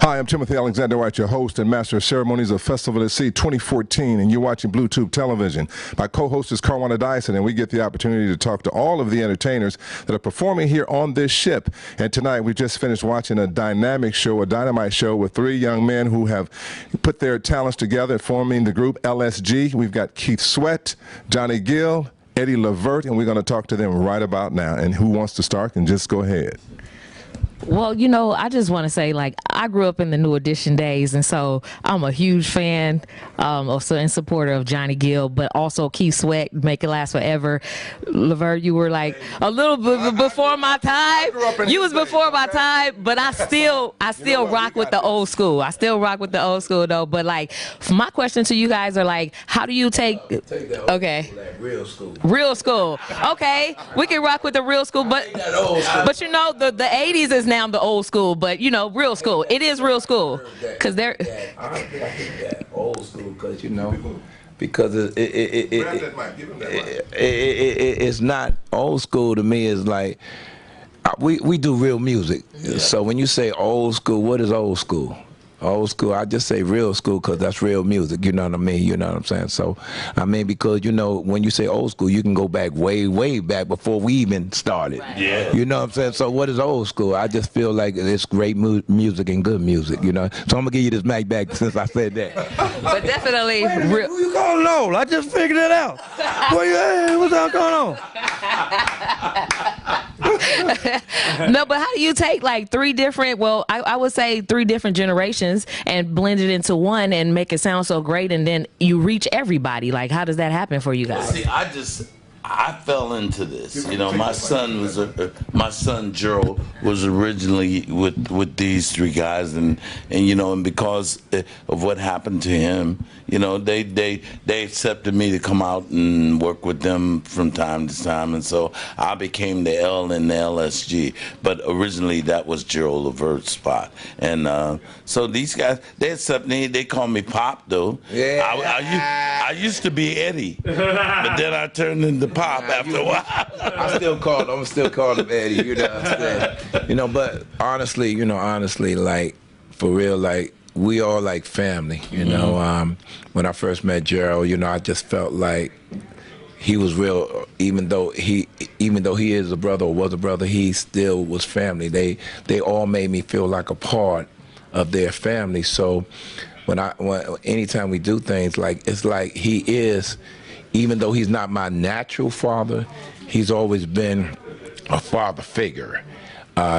Hi, I'm Timothy Alexander White, your host and master of ceremonies of Festival at Sea 2014, and you're watching Bluetooth Television. My co-host is Carwana Dyson, and we get the opportunity to talk to all of the entertainers that are performing here on this ship. And tonight, we just finished watching a dynamic show, a dynamite show with three young men who have put their talents together, forming the group LSG. We've got Keith Sweat, Johnny Gill, Eddie Levert, and we're going to talk to them right about now. And who wants to start? And just go ahead. Well, you know, I just want to say, like, I grew up in the New Edition days, and so I'm a huge fan also and supporter of Johnny Gill, but also Keith Sweat, Make It Last Forever. Levert, you were like a little bit before my time. You was before my time, but I still rock with the old school. I still rock with the old school though. But like, my question to you guys are like, how do you take okay, real school. Real school. Okay, we can rock with the real school, but you know the 80s is now the old school, but you know, real school. It is real school because they're. I think that old school because you know, because it's not old school to me. It's like we do real music. Yeah. So when you say old school, what is old school? Old school, I just say real school because that's real music, you know what I mean? You know what I'm saying? So, I mean, because, you know, when you say old school, you can go back way, way back before we even started. Right. Yeah. You know what I'm saying? So what is old school? I just feel like it's great music and good music, you know? So I'm going to give you this mic back since I said that. But definitely real. Who you calling old? I just figured it out. What's all going on? No, but how do you take like three different, well, I would say three different generations and blend it into one and make it sound so great, and then you reach everybody? Like, how does that happen for you guys? Well, see, I fell into this. You know, my son Gerald was originally with these three guys, and you know, and because of what happened to him, you know, they accepted me to come out and work with them from time to time, and so I became the L in the LSG. But originally that was Gerald Levert's spot, and so these guys, they accept me. They call me Pop though. Yeah. I used to be Eddie, but then I turned into Pop after a while. I'm still called him Eddie. You know what I'm saying? You know, but honestly, like for real, like we all like family. You know, when I first met Gerald, you know, I just felt like he was real. Even though he is a brother or was a brother, he still was family. They all made me feel like a part of their family. So anytime we do things, like it's like he is. Even though he's not my natural father, he's always been a father figure.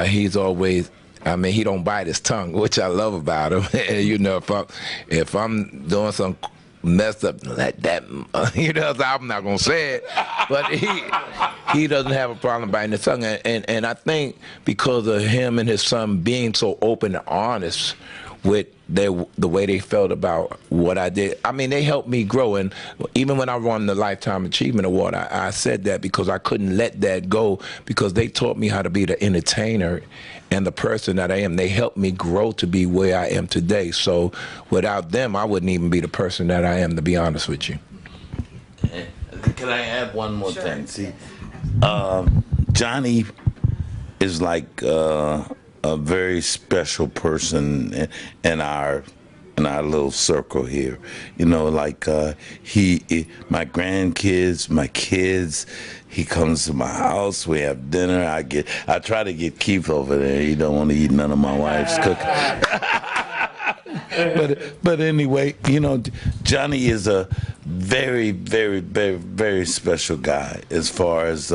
He's always, I mean, he don't bite his tongue, which I love about him. And, you know, if I'm doing some messed up like that, you know, I'm not gonna say it, but he doesn't have a problem biting his tongue. And I think because of him and his son being so open and honest with the way they felt about what I did. I mean, they helped me grow, and even when I won the Lifetime Achievement Award, I said that because I couldn't let that go, because they taught me how to be the entertainer and the person that I am. They helped me grow to be where I am today. So without them, I wouldn't even be the person that I am, to be honest with you. Can I add one more thing? See, Johnny is like a very special person in our little circle here. You know, like my grandkids, my kids, he comes to my house, we have dinner. I try to get Keith over there. He don't want to eat none of my wife's cooking. But anyway, you know, Johnny is a very, very, very, very special guy as far as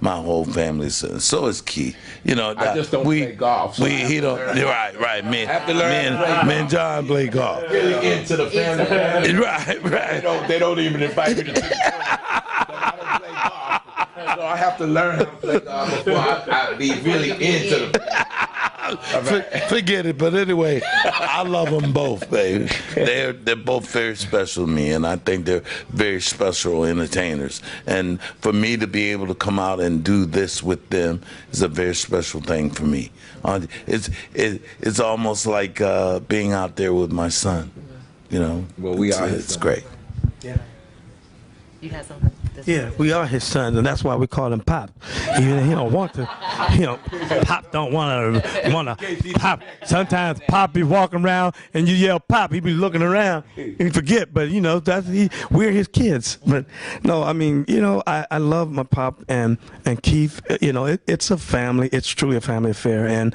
my whole family is. So is Keith. You know, I just don't play golf. So he don't. Right. Me and John play golf. Really into the family. Right. They don't even invite me to the I don't play golf. So I have to learn how to play golf before I be really into the Forget it, but anyway, I love them both, baby. They're both very special to me, and I think they're very special entertainers. And for me to be able to come out and do this with them is a very special thing for me. It's almost like being out there with my son. You know, well, it's great. Yeah. You had something? Yeah, we are his sons, and that's why we call him Pop. Even he don't want to, Pop don't want to Pop. Sometimes Pop be walking around and you yell Pop, he be looking around and forget. But we're his kids. But no, I mean, I love my Pop and Keith. It's a family. It's truly a family affair, and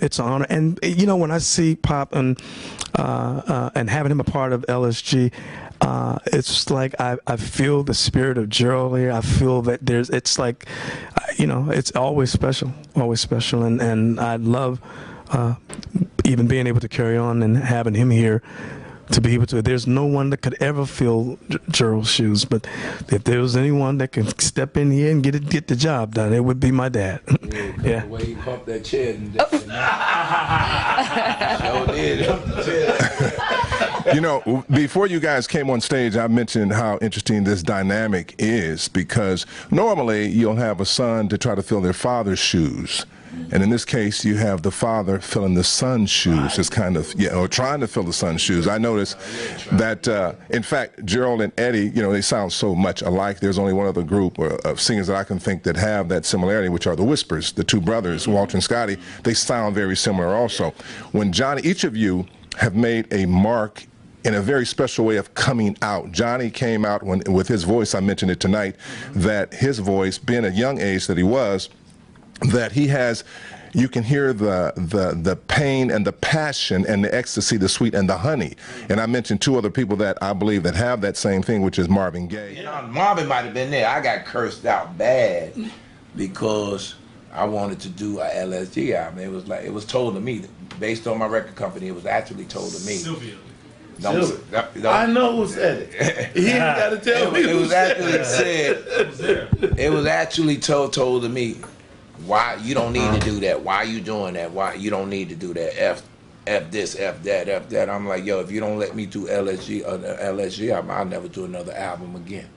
it's an honor. And when I see Pop and having him a part of LSG. It's like I feel the spirit of Gerald here. I feel that it's like, it's always special, and I love even being able to carry on and having him here to be able to. There's no one that could ever fill Gerald's shoes, but if there was anyone that can step in here and get the job done, it would be my dad. Yeah. The way he pumped that chair. Before you guys came on stage, I mentioned how interesting this dynamic is, because normally you'll have a son to try to fill their father's shoes. And in this case, you have the father filling the son's shoes, is kind of, or trying to fill the son's shoes. I noticed that, in fact, Gerald and Eddie, they sound so much alike. There's only one other group of singers that I can think that have that similarity, which are the Whispers, the two brothers, Walter and Scotty. They sound very similar also. When Johnny, each of you have made a mark in a very special way of coming out. Johnny came out with his voice, I mentioned it tonight, that his voice, being a young age that he was, that he has, you can hear the pain and the passion and the ecstasy, the sweet and the honey. And I mentioned two other people that I believe that have that same thing, which is Marvin Gaye. Marvin might have been there. I got cursed out bad because I wanted to do a LSG album. It was told to me, based on my record company, it was actually told to me. Sylvia. I know who said it. He ain't got to tell me. It was actually said. It was actually told to me, why you don't need to do that? Why you doing that? Why you don't need to do that? F this, F that. I'm like, yo, if you don't let me do LSG album, I'll never do another album again.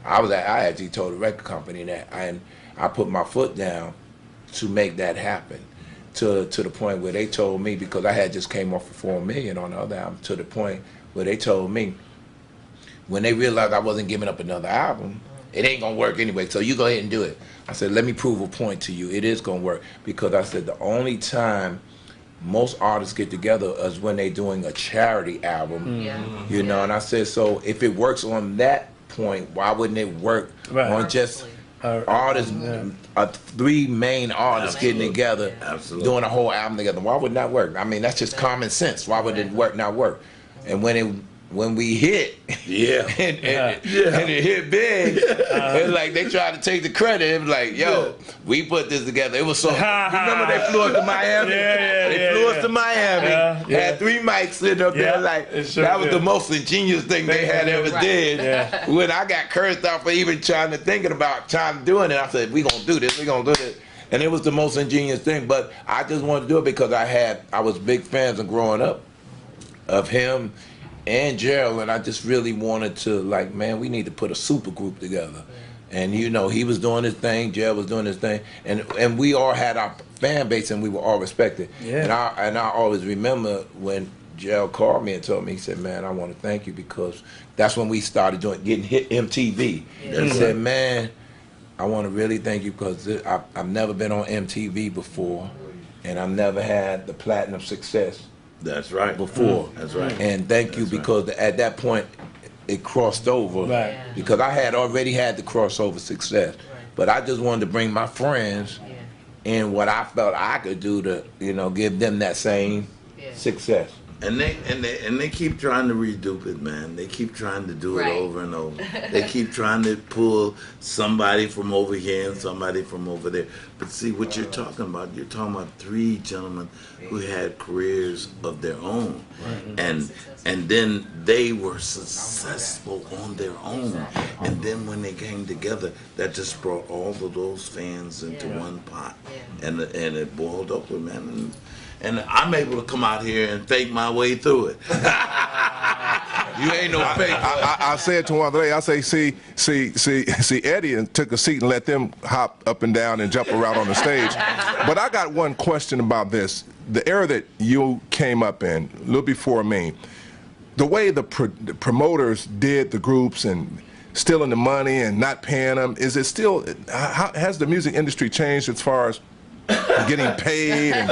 I actually told the record company that, and I put my foot down to make that happen. To the point where they told me, because I had just came off of $4 million on the other album, to the point where they told me, when they realized I wasn't giving up another album, it ain't gonna work anyway, so you go ahead and do it. I said, let me prove a point to you. It is gonna work, because I said the only time most artists get together is when they're doing a charity album, and I said, so if it works on that point, why wouldn't it work on just artists, three main artists getting together, doing a whole album together? Why would that work? I mean, that's just common sense. Why would it not work? And when we hit, and it hit big, it's like they tried to take the credit. It was like, yo, we put this together. It was so. Remember they flew us to Miami? They flew us to Miami. Had 3 mics sitting up there. Like that was the most ingenious thing they had ever did. When I got cursed out for even trying to doing it, I said, we gonna do this. We gonna do this. And it was the most ingenious thing. But I just wanted to do it because I was big fans of growing up of him and Gerald, and I just really wanted to, like, man, we need to put a super group together. And he was doing his thing, Gerald was doing his thing, and we all had our fan base, and we were all respected. And I always remember when Gerald called me and told me, he said, man, I want to thank you, because that's when we started getting hit MTV. He said, man, I want to really thank you, because I've never been on MTV before, and I've never had the platinum success. That's right. Before. That's right. And thank you, because at that point it crossed over. Because I had already had the crossover success. But I just wanted to bring my friends in what I felt I could do to, give them that same success. And they keep trying to redupe it, man. They keep trying to do it over and over. They keep trying to pull somebody from over here and somebody from over there. But see, what you're talking about 3 gentlemen who had careers of their own. And then they were successful on their own. And then when they came together, that just brought all of those fans into one pot. And it boiled up with, man. And I'm able to come out here and fake my way through it. You ain't no fake. I said to him the other day, I say, see Eddie, and took a seat and let them hop up and down and jump around on the stage. But I got one question about this. The era that you came up in, a little before me, the way the promoters did the groups, and stealing the money and not paying them? Is it still, how, has the music industry changed as far as getting paid? And,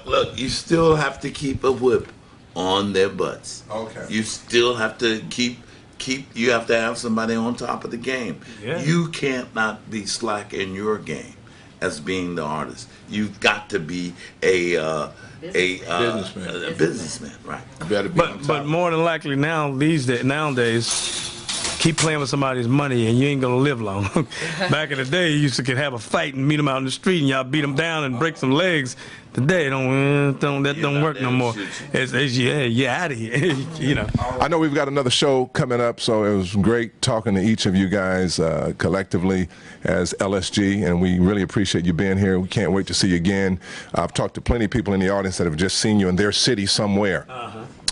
look, you still have to keep a whip on their butts. Okay. You still have to you have to have somebody on top of the game. Yeah. You can't not be slack in your game as being the artist. You've got to be a businessman, right? you better be on top. But more than likely nowadays, keep playing with somebody's money and you ain't gonna live long. Back in the day, you used to could have a fight and meet them out in the street and y'all beat them down and break some legs. Today, that don't work no more. You're out of here. You know. I know we've got another show coming up, so it was great talking to each of you guys collectively as LSG, and we really appreciate you being here. We can't wait to see you again. I've talked to plenty of people in the audience that have just seen you in their city somewhere.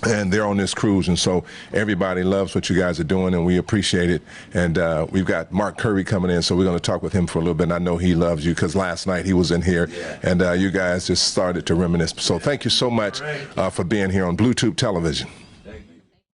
And they're on this cruise, and so everybody loves what you guys are doing, and we appreciate it. And we've got Mark Curry coming in, so we're going to talk with him for a little bit. And I know he loves you because last night he was in here, and you guys just started to reminisce. So thank you so much for being here on Blue Tube Television.